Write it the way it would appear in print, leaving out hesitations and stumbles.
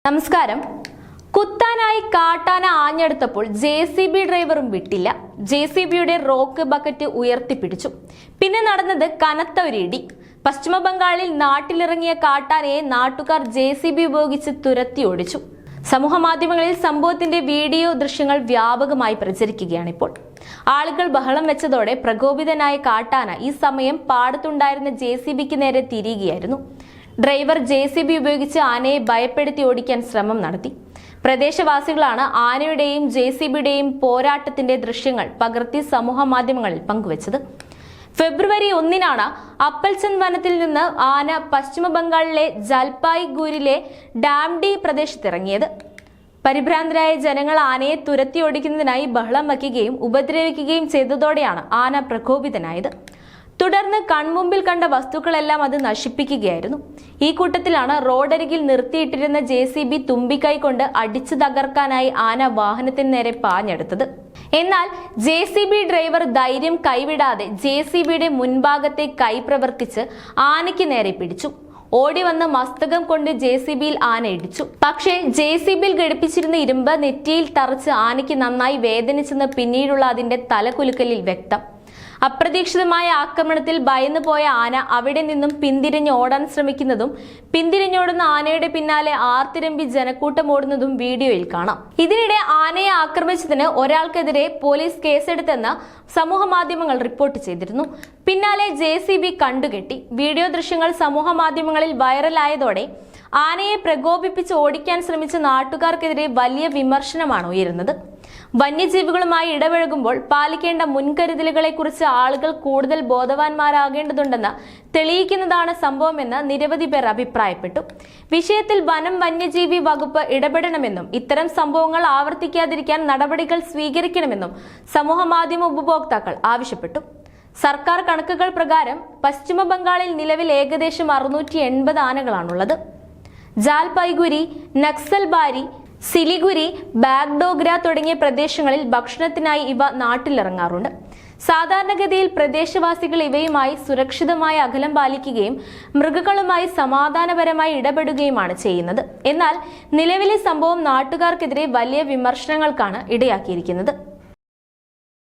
നമസ്കാരം. കുത്താനായി കാട്ടാന ആഞ്ഞെടുത്തപ്പോൾ JCB ഡ്രൈവറും വിട്ടില്ല. JCBയുടെ റോക്ക് ബക്കറ്റ് ഉയർത്തിപ്പിടിച്ചു. പിന്നെ നടന്നത് കനത്ത ഒരു ഇടി. പശ്ചിമ ബംഗാളിൽ നാട്ടിലിറങ്ങിയ കാട്ടാനയെ നാട്ടുകാർ JCB ഉപയോഗിച്ച് തുരത്തി ഓടിച്ചു. സമൂഹ മാധ്യമങ്ങളിൽ സംഭവത്തിന്റെ വീഡിയോ ദൃശ്യങ്ങൾ വ്യാപകമായി പ്രചരിക്കുകയാണ് ഇപ്പോൾ. ആളുകൾ ബഹളം വെച്ചതോടെ പ്രകോപിതനായ കാട്ടാന ഈ സമയം പാടത്തുണ്ടായിരുന്ന JCBക്ക് നേരെ തിരിയുകയായിരുന്നു. ഡ്രൈവർ JCB ഉപയോഗിച്ച് ആനയെ ഭയപ്പെടുത്തി ഓടിക്കാൻ ശ്രമം നടത്തി. പ്രദേശവാസികളാണ് ആനയുടെയും JCBയുടെയും പോരാട്ടത്തിന്റെ ദൃശ്യങ്ങൾ പകർത്തി സമൂഹ മാധ്യമങ്ങളിൽ പങ്കുവച്ചത്. ഫെബ്രുവരി 1-നാണ് അപ്പൽചന്ദ് വനത്തിൽ നിന്ന് ആന പശ്ചിമ ബംഗാളിലെ ജൽപായ്ഗുരിലെ ഡാംഡി പ്രദേശത്തിറങ്ങിയത്. പരിഭ്രാന്തരായ ജനങ്ങൾ ആനയെ തുരത്തി ഓടിക്കുന്നതിനായി ബഹളം വയ്ക്കുകയും ഉപദ്രവിക്കുകയും ചെയ്തതോടെയാണ് ആന പ്രകോപിതനായത്. തുടർന്ന് കൺമുമ്പിൽ കണ്ട വസ്തുക്കളെല്ലാം അത് നശിപ്പിക്കുകയായിരുന്നു. ഈ കൂട്ടത്തിലാണ് റോഡരികിൽ നിർത്തിയിട്ടിരുന്ന JCB തുമ്പിക്കൈ കൊണ്ട് അടിച്ചു തകർക്കാനായി ആന വാഹനത്തിന് നേരെ പാഞ്ഞെടുത്തത്. എന്നാൽ JCB ഡ്രൈവർ ധൈര്യം കൈവിടാതെ JCBയുടെ മുൻഭാഗത്തെ കൈ പ്രവർത്തിച്ച് ആനയ്ക്ക് നേരെ പിടിച്ചു. ഓടി വന്ന് മസ്തകം കൊണ്ട് JCBയിൽ ആന ഇടിച്ചു. പക്ഷേ JCBയിൽ ഘടിപ്പിച്ചിരുന്ന ഇരുമ്പ് നെറ്റിയിൽ തറച്ച് ആനയ്ക്ക് നന്നായി വേദനിച്ചെന്ന് പിന്നീടുള്ള അതിന്റെ തലകുലുക്കലിൽ വ്യക്തം. അപ്രതീക്ഷിതമായ ആക്രമണത്തിൽ ഭയന്നു പോയ ആന അവിടെ നിന്നും പിന്തിരിഞ്ഞ് ഓടാൻ ശ്രമിക്കുന്നതും പിന്തിരിഞ്ഞോടുന്ന ആനയുടെ പിന്നാലെ ആർത്തിരമ്പി ജനക്കൂട്ടം ഓടുന്നതും വീഡിയോയിൽ കാണാം. ഇതിനിടെ ആനയെ ആക്രമിച്ചതിന് ഒരാൾക്കെതിരെ പോലീസ് കേസെടുത്തെന്ന് സമൂഹ മാധ്യമങ്ങൾ റിപ്പോർട്ട് ചെയ്തിരുന്നു. പിന്നാലെ JCB കണ്ടുകെട്ടി. വീഡിയോ ദൃശ്യങ്ങൾ സമൂഹ മാധ്യമങ്ങളിൽ വൈറലായതോടെ ആനയെ പ്രകോപിപ്പിച്ച് ഓടിക്കാൻ ശ്രമിച്ച നാട്ടുകാർക്കെതിരെ വലിയ വിമർശനമാണ് ഉയരുന്നത്. വന്യജീവികളുമായി ഇടപഴകുമ്പോൾ പാലിക്കേണ്ട മുൻകരുതലുകളെക്കുറിച്ച് ആളുകൾ കൂടുതൽ ബോധവാന്മാരാകേണ്ടതുണ്ടെന്ന് തെളിയിക്കുന്നതാണ് സംഭവമെന്ന് നിരവധി പേർ അഭിപ്രായപ്പെട്ടു. വിഷയത്തിൽ വനം വന്യജീവി വകുപ്പ് ഇടപെടണമെന്നും ഇത്തരം സംഭവങ്ങൾ ആവർത്തിക്കാതിരിക്കാൻ നടപടികൾ സ്വീകരിക്കണമെന്നും സമൂഹ മാധ്യമ ഉപഭോക്താക്കൾ ആവശ്യപ്പെട്ടു. സർക്കാർ കണക്കുകൾ പ്രകാരം പശ്ചിമ ബംഗാളിൽ നിലവിൽ ഏകദേശം 680 ആനകളാണുള്ളത്. ജാൽപൈഗുരി, നക്സൽബാരി, സിലിഗുരി, ബാഗ്ഡോഗ്ര തുടങ്ങിയ പ്രദേശങ്ങളിൽ ഭക്ഷണത്തിനായി ഇവ നാട്ടിലിറങ്ങാറുണ്ട്. സാധാരണഗതിയിൽ പ്രദേശവാസികൾ ഇവയുമായി സുരക്ഷിതമായ അകലം പാലിക്കുകയും മൃഗങ്ങളുമായി സമാധാനപരമായി ഇടപെടുകയുമാണ് ചെയ്യുന്നത്. എന്നാൽ നിലവിലെ സംഭവം നാട്ടുകാർക്കെതിരെ വലിയ വിമർശനങ്ങൾക്കാണ് ഇടയാക്കിയിരിക്കുന്നത്.